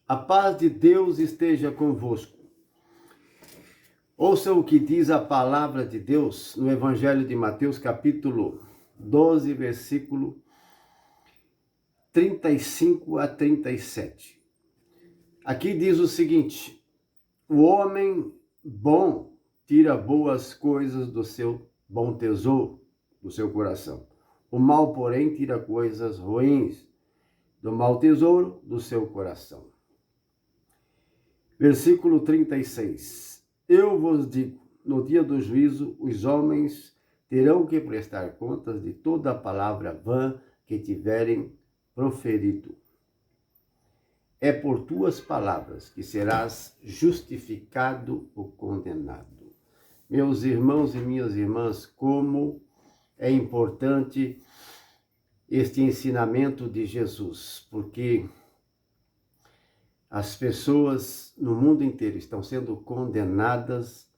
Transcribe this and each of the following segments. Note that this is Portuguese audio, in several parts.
A paz de Deus esteja convosco. Ouça o que diz a palavra de Deus no Evangelho de Mateus, capítulo 12, versículo 35 a 37. Aqui diz o seguinte: o homem bom tira boas coisas do seu bom tesouro, do seu coração. O mal, porém, tira coisas ruins do mau tesouro do seu coração. Versículo 36. Eu vos digo, no dia do juízo, os homens terão que prestar contas de toda a palavra vã que tiverem proferido. É por tuas palavras que serás justificado ou condenado. Meus irmãos e minhas irmãs, como é importante este ensinamento de Jesus, porque as pessoas no mundo inteiro estão sendo condenadas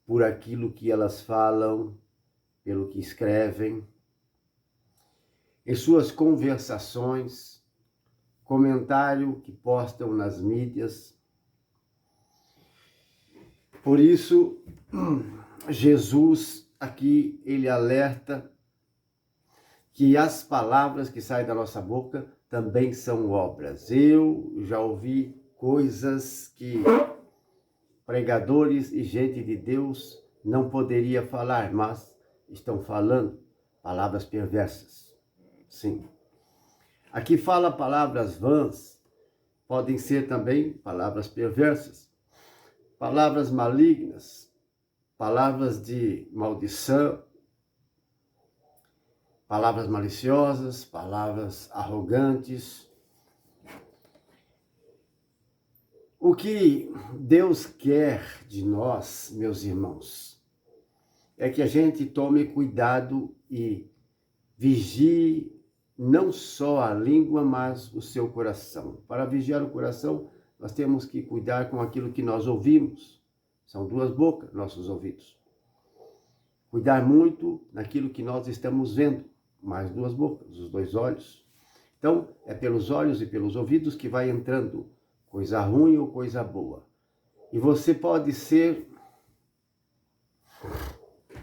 por aquilo que elas falam, pelo que escrevem, em suas conversações, comentário que postam nas mídias. Por isso, Jesus aqui, ele alerta que as palavras que saem da nossa boca também são obras. Eu já ouvi coisas que pregadores e gente de Deus não poderia falar, mas estão falando palavras perversas. Sim. Aqui fala palavras vãs, podem ser também palavras perversas, palavras malignas, palavras de maldição, palavras maliciosas, palavras arrogantes. O que Deus quer de nós, meus irmãos, é que a gente tome cuidado e vigie não só a língua, mas o seu coração. Para vigiar o coração, nós temos que cuidar com aquilo que nós ouvimos. São duas bocas, nossos ouvidos. Cuidar muito naquilo que nós estamos vendo, mais duas bocas, os dois olhos. Então, é pelos olhos e pelos ouvidos que vai entrando coisa ruim ou coisa boa. E você pode ser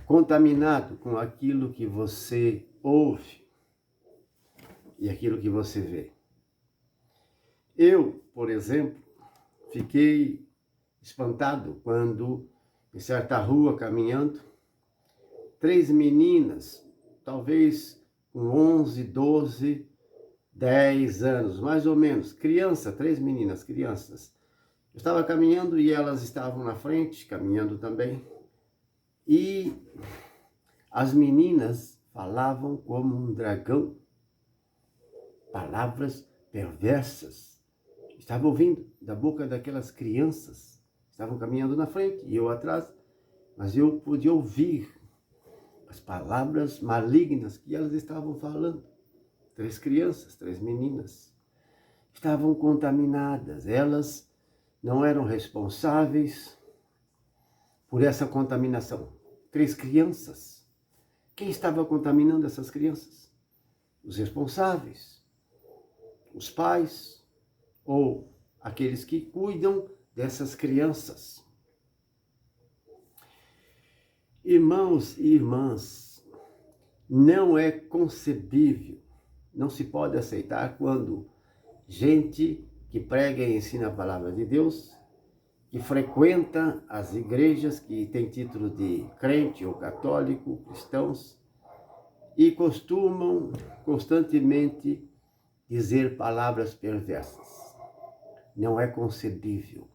contaminado com aquilo que você ouve e aquilo que você vê. Eu, por exemplo, fiquei espantado quando, em certa rua, caminhando, 3 meninas, talvez com 11, 12, 10 anos, mais ou menos, criança, 3 meninas, crianças. Eu estava caminhando e elas estavam na frente, caminhando também. E as meninas falavam como um dragão, palavras perversas. Estava ouvindo da boca daquelas crianças, estavam caminhando na frente e eu atrás, mas eu podia ouvir as palavras malignas que elas estavam falando. 3 crianças, 3 meninas, estavam contaminadas. Elas não eram responsáveis por essa contaminação. 3 crianças. Quem estava contaminando essas crianças? Os responsáveis, os pais ou aqueles que cuidam dessas crianças. Irmãos e irmãs, não é concebível, não se pode aceitar quando gente que prega e ensina a palavra de Deus, que frequenta as igrejas, que tem título de crente ou católico, cristãos, e costumam constantemente dizer palavras perversas. Não é concebível.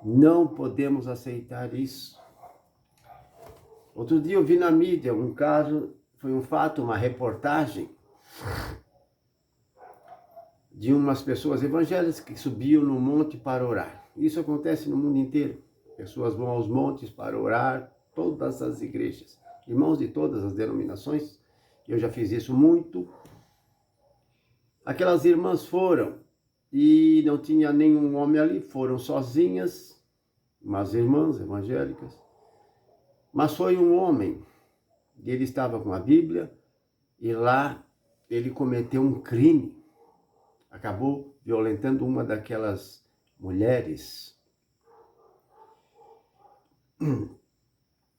Não podemos aceitar isso. Outro dia eu vi na mídia um caso, foi um fato, uma reportagem de umas pessoas evangélicas que subiam no monte para orar. Isso acontece no mundo inteiro. Pessoas vão aos montes para orar, todas as igrejas. Irmãos de todas as denominações, eu já fiz isso muito. Aquelas irmãs foram e não tinha nenhum homem ali, foram sozinhas, umas irmãs evangélicas. Mas foi um homem, ele estava com a Bíblia e lá ele cometeu um crime. Acabou violentando uma daquelas mulheres.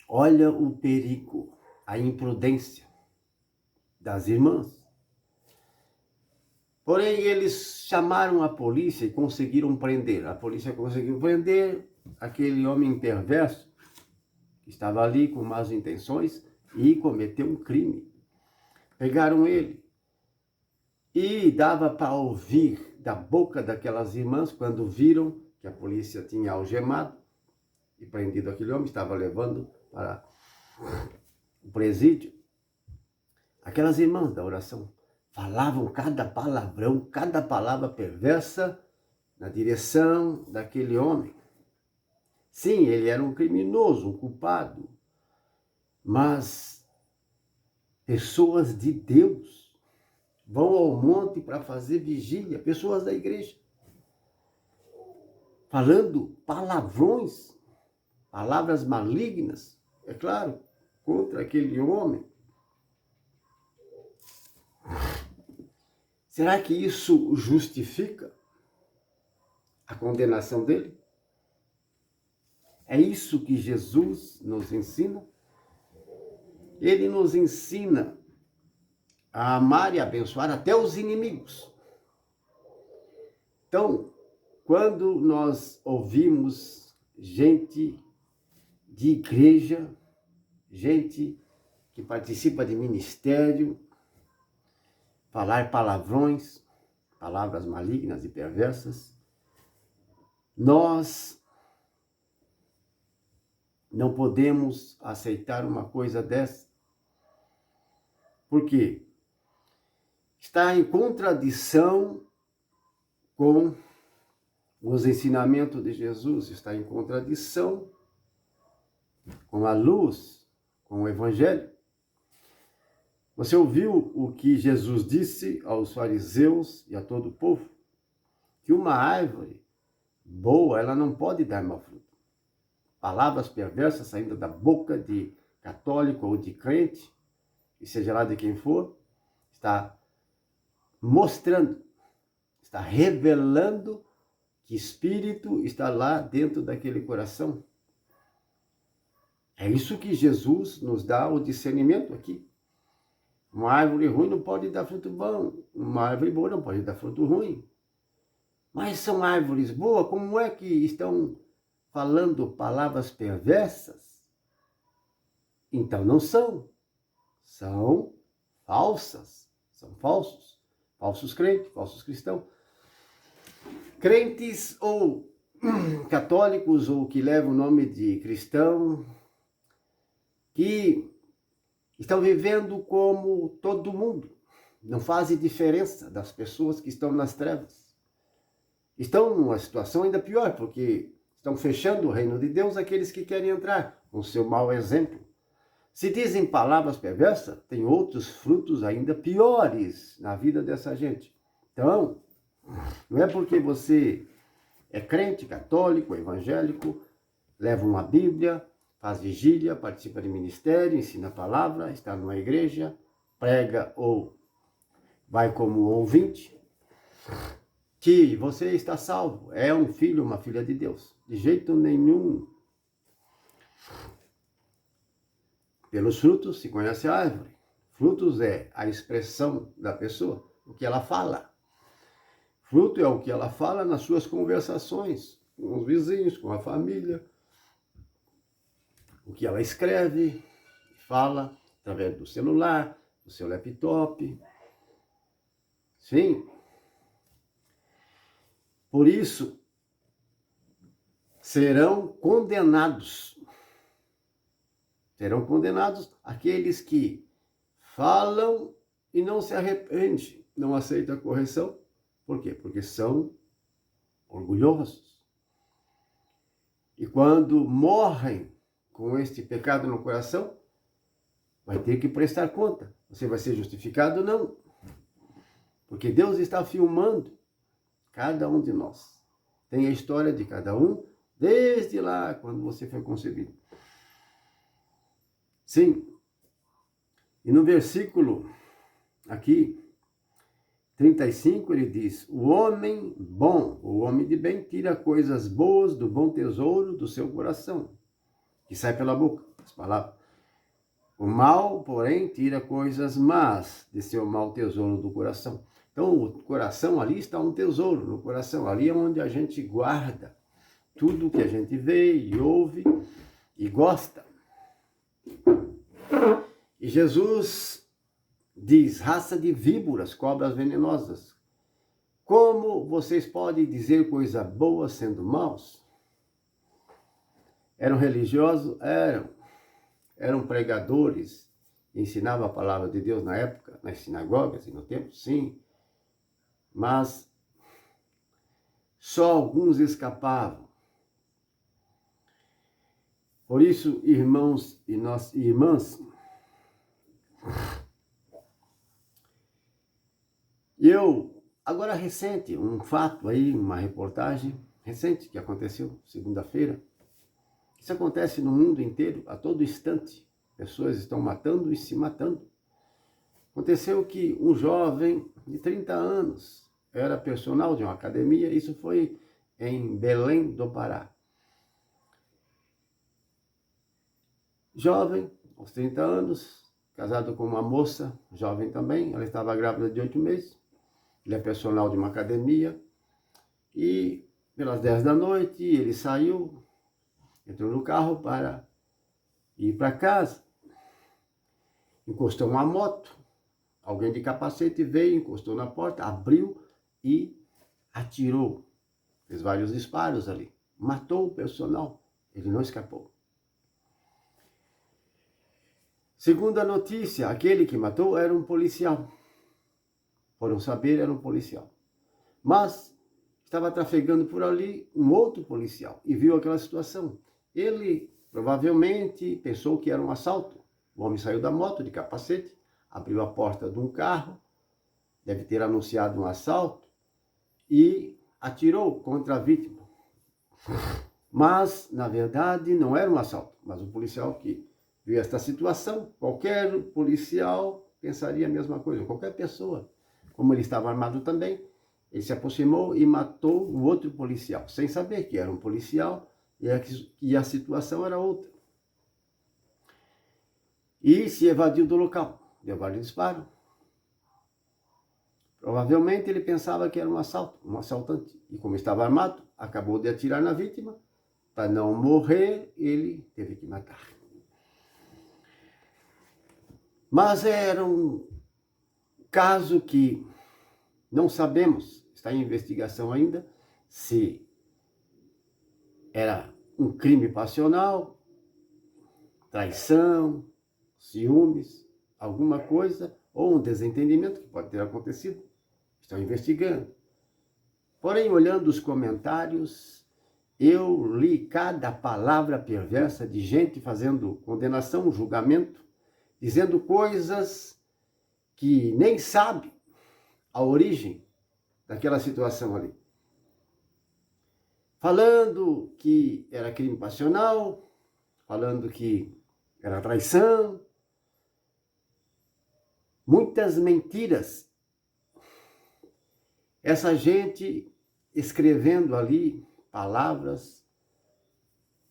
Olha o perigo, a imprudência das irmãs. Porém, eles chamaram a polícia e conseguiram prender. A polícia conseguiu prender aquele homem perverso que estava ali com más intenções e cometeu um crime. Pegaram ele e dava para ouvir da boca daquelas irmãs, quando viram que a polícia tinha algemado e prendido aquele homem, estava levando para o presídio. Aquelas irmãs da oração falavam cada palavrão, cada palavra perversa na direção daquele homem. Sim, ele era um criminoso, um culpado, mas pessoas de Deus vão ao monte para fazer vigília, pessoas da igreja, falando palavrões, palavras malignas, é claro, contra aquele homem. Será que isso justifica a condenação dele? É isso que Jesus nos ensina? Ele nos ensina a amar e abençoar até os inimigos. Então, quando nós ouvimos gente de igreja, gente que participa de ministério, falar palavrões, palavras malignas e perversas, nós não podemos aceitar uma coisa dessa. Por quê? Está em contradição com os ensinamentos de Jesus, está em contradição com a luz, com o Evangelho. Você ouviu o que Jesus disse aos fariseus e a todo o povo? Que uma árvore boa, ela não pode dar mau fruto. Palavras perversas saindo da boca de católico ou de crente, e seja lá de quem for, está mostrando, está revelando que espírito está lá dentro daquele coração. É isso que Jesus nos dá o discernimento aqui. Uma árvore ruim não pode dar fruto bom, uma árvore boa não pode dar fruto ruim. Mas são árvores boas, como é que estão falando palavras perversas? Então não são. São falsas, são falsos crentes, falsos cristãos. Crentes ou católicos ou que levam o nome de cristão, que estão vivendo como todo mundo, não fazem diferença das pessoas que estão nas trevas. Estão numa situação ainda pior, porque estão fechando o reino de Deus aqueles que querem entrar, com seu mau exemplo. Se dizem palavras perversas, tem outros frutos ainda piores na vida dessa gente. Então, não é porque você é crente, católico, evangélico, leva uma Bíblia, faz vigília, participa de ministério, ensina a palavra, está numa igreja, prega ou vai como ouvinte, que você está salvo, é um filho, uma filha de Deus. De jeito nenhum. Pelos frutos se conhece a árvore. Frutos é a expressão da pessoa, o que ela fala. Fruto é o que ela fala nas suas conversações com os vizinhos, com a família. O que ela escreve, fala através do celular, do seu laptop. Sim. Por isso, serão condenados aqueles que falam e não se arrependem, não aceitam a correção. Por quê? Porque são orgulhosos. E quando morrem com este pecado no coração, vai ter que prestar conta. Você vai ser justificado? Não. Porque Deus está filmando cada um de nós. Tem a história de cada um, desde lá, quando você foi concebido. Sim. E no versículo aqui, 35 ele diz: o homem bom, o homem de bem, tira coisas boas do bom tesouro do seu coração, que sai pela boca, as palavras. O mal, porém, tira coisas más de seu mau tesouro do coração. Então, o coração, ali está um tesouro, no coração. Ali é onde a gente guarda tudo que a gente vê e ouve e gosta. E Jesus diz: raça de víboras, cobras venenosas, como vocês podem dizer coisa boa sendo maus? Eram religiosos? Eram pregadores, ensinavam a palavra de Deus na época, nas sinagogas e no templo, sim. Mas só alguns escapavam. Por isso, irmãos e irmãs, agora recente, um fato aí, uma reportagem recente que aconteceu segunda-feira. Isso acontece no mundo inteiro, a todo instante. Pessoas estão matando e se matando. Aconteceu que um jovem de 30 anos era personal de uma academia, isso foi em Belém do Pará. Jovem, aos 30 anos, casado com uma moça, jovem também, ela estava grávida de 8 meses, ele é personal de uma academia, e pelas 10 da noite ele saiu, entrou no carro para ir para casa, encostou uma moto, alguém de capacete veio, encostou na porta, abriu e atirou, fez vários disparos ali, matou o personal, ele não escapou. Segundo a notícia, aquele que matou era um policial. Foram saber, era um policial. Mas estava trafegando por ali um outro policial e viu aquela situação. Ele provavelmente pensou que era um assalto. O homem saiu da moto de capacete, abriu a porta de um carro, deve ter anunciado um assalto e atirou contra a vítima. Mas, na verdade, não era um assalto, mas um policial que viu esta situação, qualquer policial pensaria a mesma coisa, qualquer pessoa. Como ele estava armado também, ele se aproximou e matou o outro policial, sem saber que era um policial e a situação era outra. E se evadiu do local, deu vários disparos. Provavelmente ele pensava que era um assalto, um assaltante. E como estava armado, acabou de atirar na vítima. Para não morrer, ele teve que matar. Mas era um caso que não sabemos, está em investigação ainda, se era um crime passional, traição, ciúmes, alguma coisa, ou um desentendimento que pode ter acontecido. Estão investigando. Porém, olhando os comentários, eu li cada palavra perversa de gente fazendo condenação, julgamento, dizendo coisas que nem sabe a origem daquela situação ali. Falando que era crime passional, falando que era traição, muitas mentiras. Essa gente escrevendo ali palavras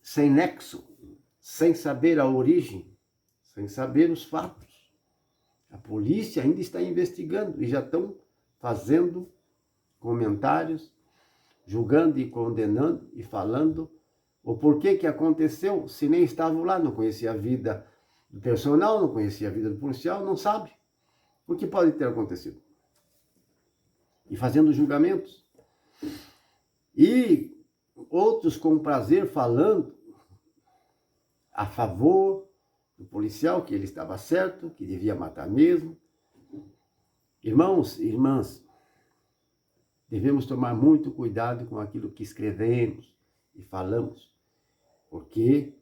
sem nexo, sem saber a origem, sem saber os fatos. A polícia ainda está investigando e já estão fazendo comentários, julgando e condenando e falando o porquê que aconteceu, se nem estavam lá, não conhecia a vida do personal, não conhecia a vida do policial, não sabe o que pode ter acontecido. E fazendo julgamentos. E outros com prazer falando a favor do policial, que ele estava certo, que devia matar mesmo. Irmãos e irmãs, devemos tomar muito cuidado com aquilo que escrevemos e falamos, porque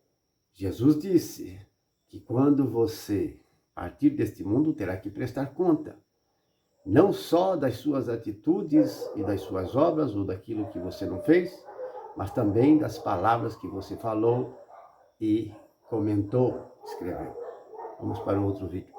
Jesus disse que quando você partir deste mundo, terá que prestar conta, não só das suas atitudes e das suas obras, ou daquilo que você não fez, mas também das palavras que você falou e comentou, escreveu. Vamos para o outro vídeo.